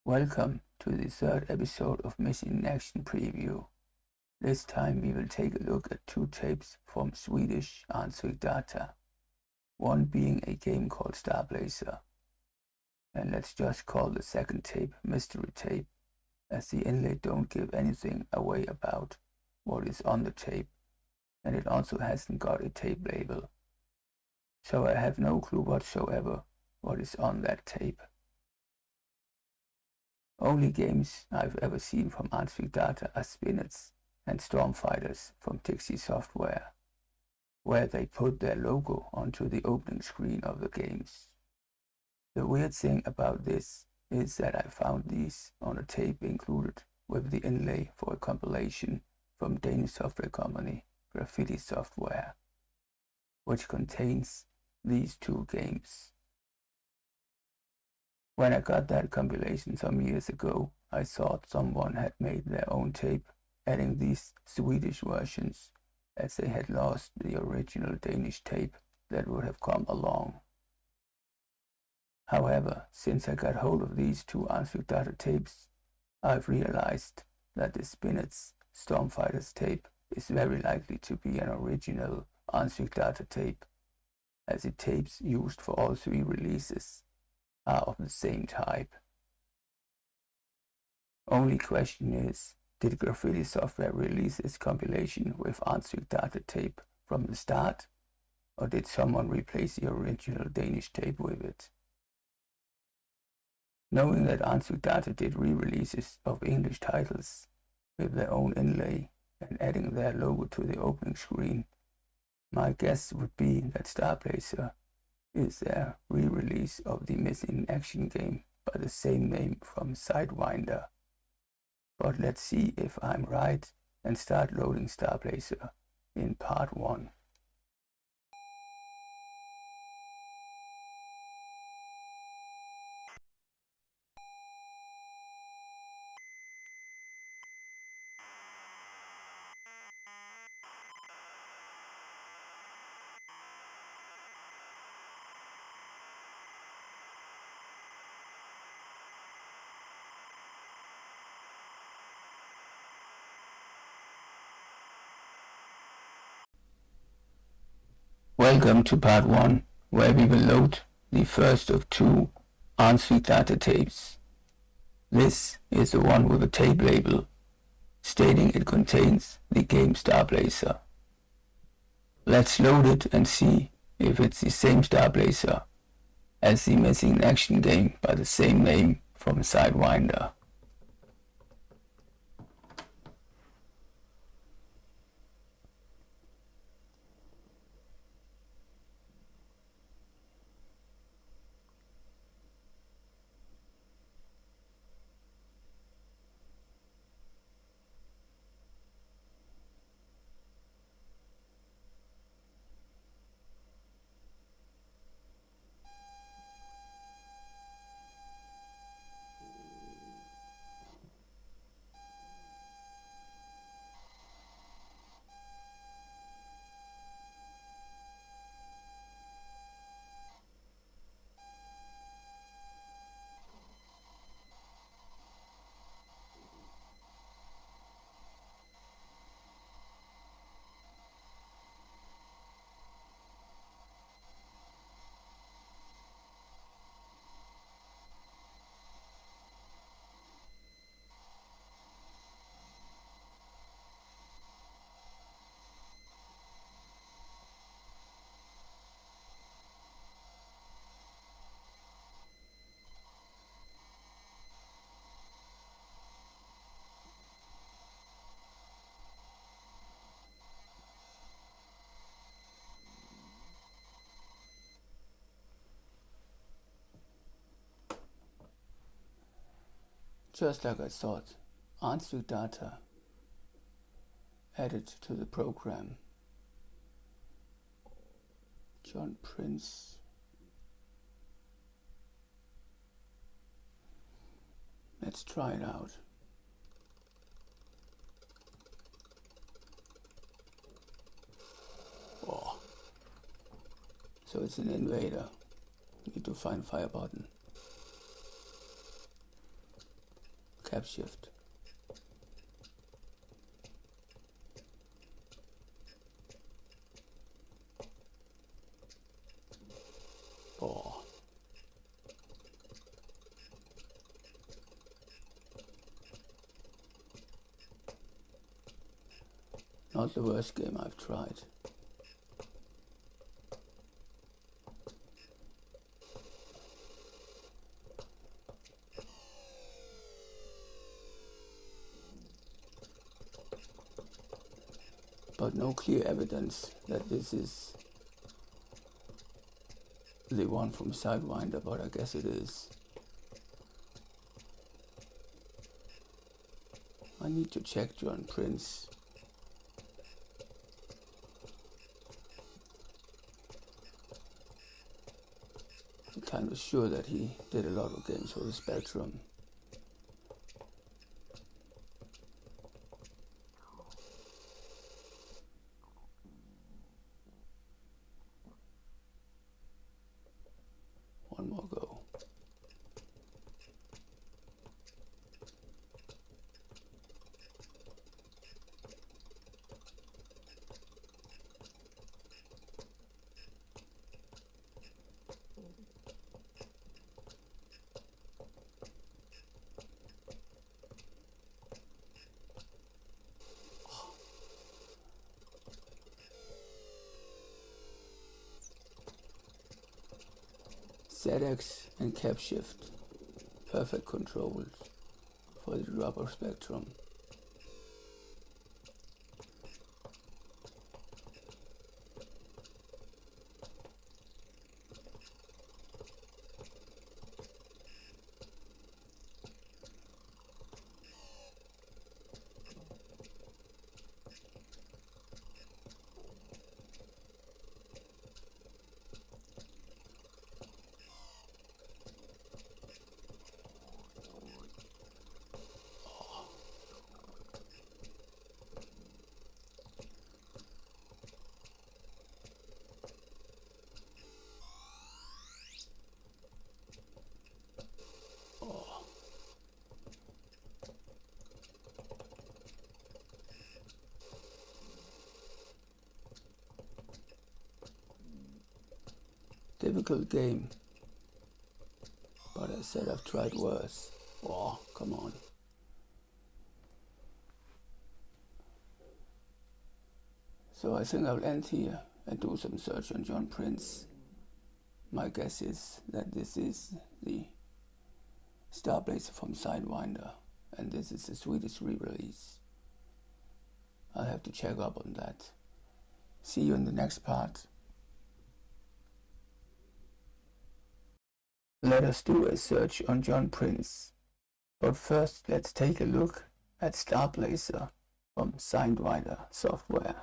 Welcome to the third episode of Missing in Action Preview. This time we will take a look at two tapes from Swedish Arnsvik data, one being a game called Starblazer, and let's just call the second tape Mystery Tape, as the inlay don't give anything away about what is on the tape, and it also hasn't got a tape label, so I have no clue whatsoever what is on that tape. Only games I've ever seen from Arnsvik data are Spinets and Stormfighters from Dixie Software, where they put their logo onto the opening screen of the games. The weird thing about this is that I found these on a tape included with the inlay for a compilation from Danish software company Graffiti Software, which contains these two games. When I got that compilation some years ago, I thought someone had made their own tape, adding these Swedish versions, as they had lost the original Danish tape that would have come along. However, since I got hold of these two Arnsvik data tapes, I've realized that the Spinets Stormfighters tape is very likely to be an original Arnsvik data tape, as the tapes used for all three releases are of the same type. Only question is, did Graffiti Software release this compilation with Arnsvik data tape from the start, or did someone replace the original Danish tape with it? Knowing that Arnsvik data did re-releases of English titles with their own inlay and adding their logo to the opening screen, my guess would be that Starblazer is their re-release of the Missing in Action game by the same name from Sidewinder. But let's see if I'm right and start loading Starblazer in part 1. Welcome to part 1, where we will load the first of two Arnsvik data tapes. This is the one with a tape label, stating it contains the game Starblazer. Let's load it and see if it's the same Starblazer as the Missing in Action game by the same name from Sidewinder. Just like I thought, Arnsvik data added to the program. John Prince. Let's try it out. Oh. So it's an invader. Need to find fire button. Cap shift. Oh. Not the worst game I've tried. But no clear evidence that this is the one from Sidewinder, but I guess it is. I need to check John Prince. I'm kind of sure that he did a lot of games for the Spectrum. One more go. ZX and cap shift, perfect controls for the rubber Spectrum. Difficult game, but I said I've tried worse. Oh, come on. So I think I'll end here and do some search on John Prince. My guess is that this is the Starblazer from Sidewinder, and this is the Swedish re-release. I'll have to check up on that. See you in the next part. Let us do a search on John Prince. But first, let's take a look at Starblazer from Sidewinder software.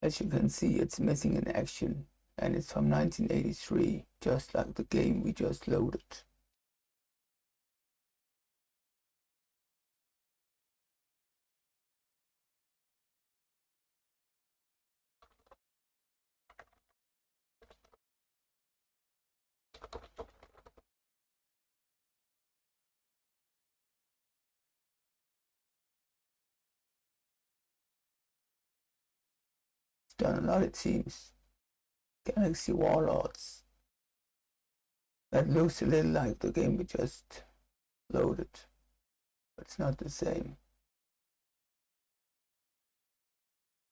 As you can see, it's missing in action, and it's from 1983, just like the game we just loaded. Done a lot, it seems. Galaxy Warlords. That looks a little like the game we just loaded, but it's not the same.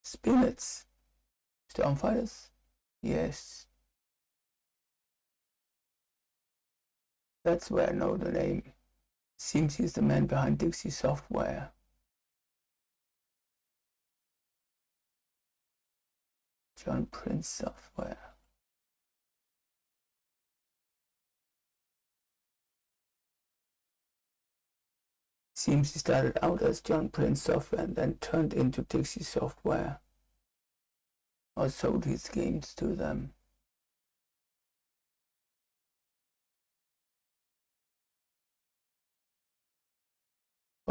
Spirits. Stormfighters? Yes. That's where I know the name. Seems he's the man behind Dixie Software. John Prince Software. Seems he started out as John Prince Software and then turned into Dixie Software, or sold his games to them.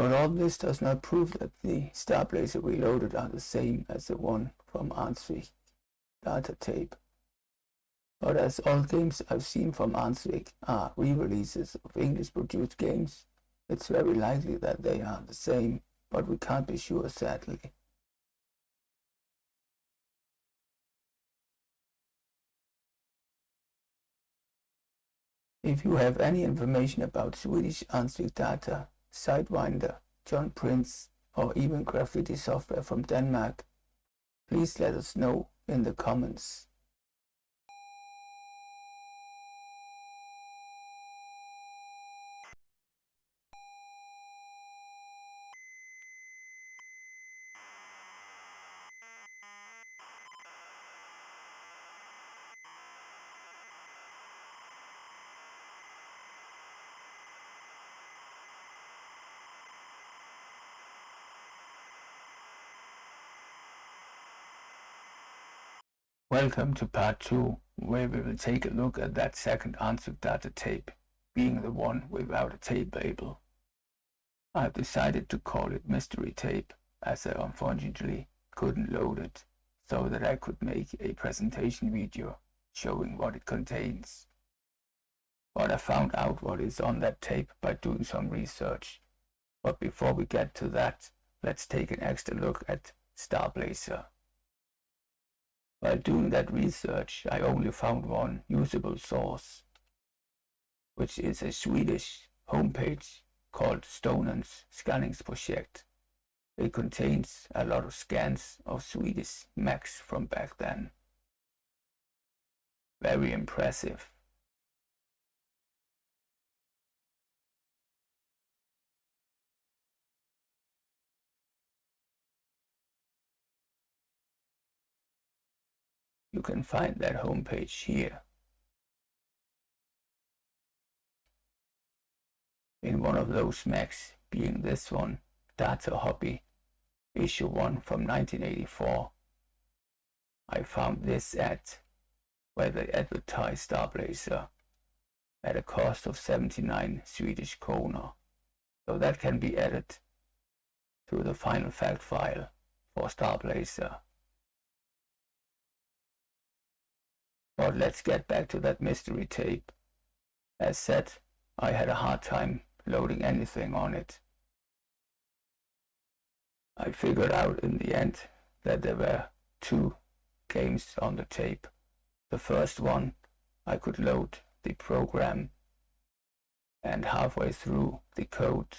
But all this does not prove that the Starblazer Reloaded are the same as the one from Arnsvik data tape. But as all games I've seen from Arnsvik are re-releases of English-produced games, it's very likely that they are the same, but we can't be sure, sadly. If you have any information about Swedish Arnsvik data, Sidewinder, John Prince, or even graffiti software from Denmark, please let us know in the comments. Welcome to part 2, where we will take a look at that second Arnsvik data tape, being the one without a tape label. I have decided to call it mystery tape, as I unfortunately couldn't load it, so that I could make a presentation video showing what it contains. But I found out what is on that tape by doing some research. But before we get to that, let's take an extra look at Starblazer. While doing that research, I only found one usable source, which is a Swedish homepage called Stonens Scanningsprojekt. It contains a lot of scans of Swedish Macs from back then. Very impressive. You can find that homepage here. In one of those Macs, being this one, Data Hobby, issue 1 from 1984, I found this ad where they advertised Starblazer at a cost of 79 Swedish kronor, so that can be added to the final fact file for Starblazer. But let's get back to that mystery tape. As said, I had a hard time loading anything on it. I figured out in the end that there were 2 games on the tape. The first one, I could load the program and halfway through the code.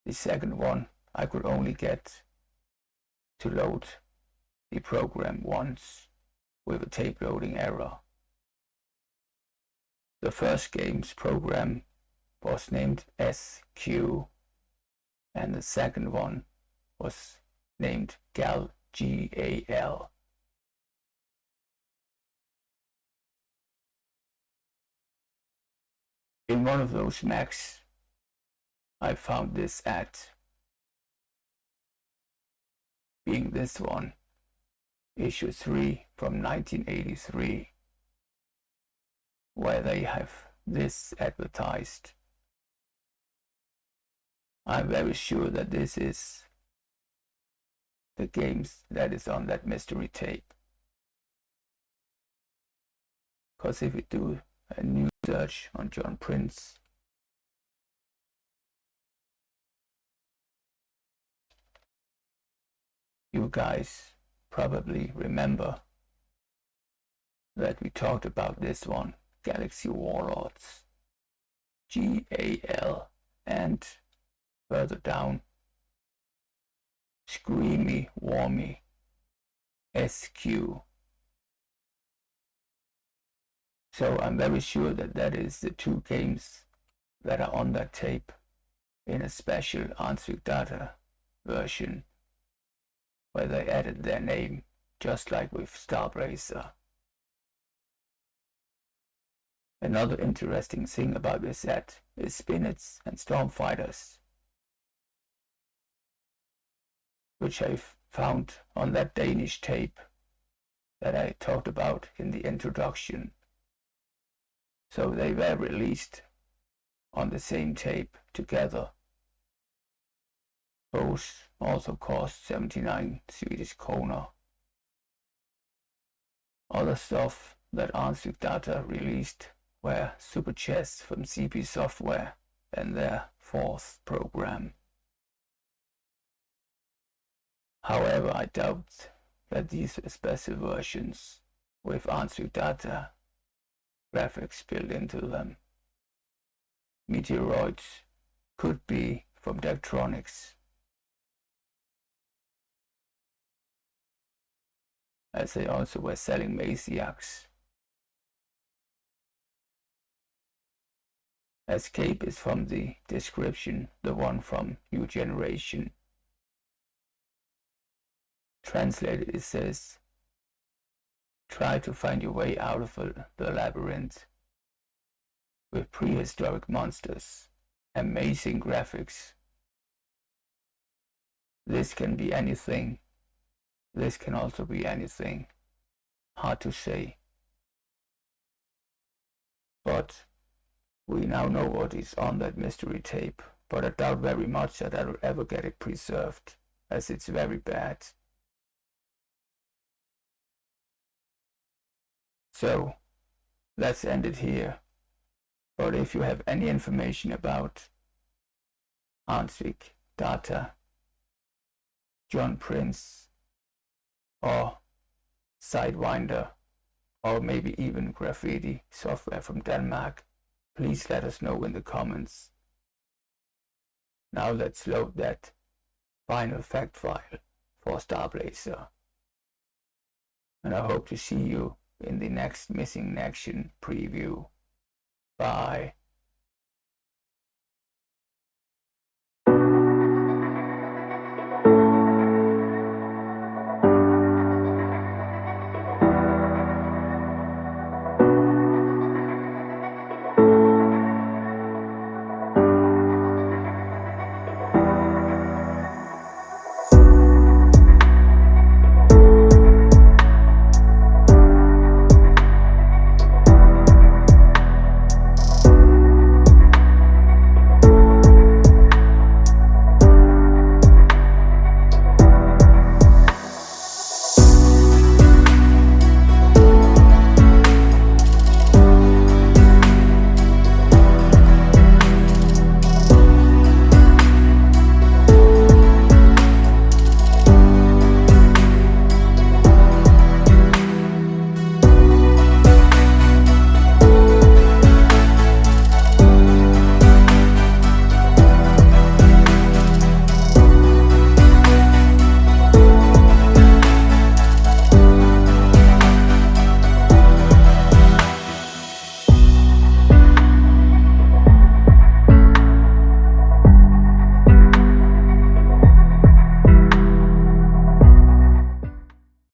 The second one, I could only get to load the program once with a tape loading error. The first game's program was named SQ, and the second one was named GAL, G-A-L. In one of those Macs, I found this ad, being this one, issue 3 from 1983, where they have this advertised. I'm very sure that this is the games that is on that mystery tape. Because if we do a new search on John Prince, you guys probably remember that we talked about this one, Galaxy Warlords, GAL, and further down, Screamy Wormy, SQ. So I'm very sure that that is the 2 games that are on that tape in a special Arnsvik data version, where they added their name, just like with Starblazer. Another interesting thing about this set is Spinets and Stormfighters, which I found on that Danish tape that I talked about in the introduction. So they were released on the same tape together. Both also cost 79 Swedish kronor. Other stuff that Arnsvik Data released were super chests from CP Software and their fourth program. However, I doubt that these are special versions with Arnsvik Data graphics built into them. Meteoroids could be from Daktronics, as they also were selling Masiacs. Escape is from the description, the one from New Generation. Translated it says, try to find your way out of the labyrinth with prehistoric monsters, amazing graphics. This can be anything. This can also be anything. Hard to say. But we now know what is on that mystery tape, but I doubt very much that I will ever get it preserved, as it's very bad. So, let's end it here. But if you have any information about Arnsvik Data, John Prince, or Sidewinder, or maybe even graffiti software from Denmark, please let us know in the comments. Now let's load that final fact file for Starblazer. And I hope to see you in the next Missing in Action preview. Bye.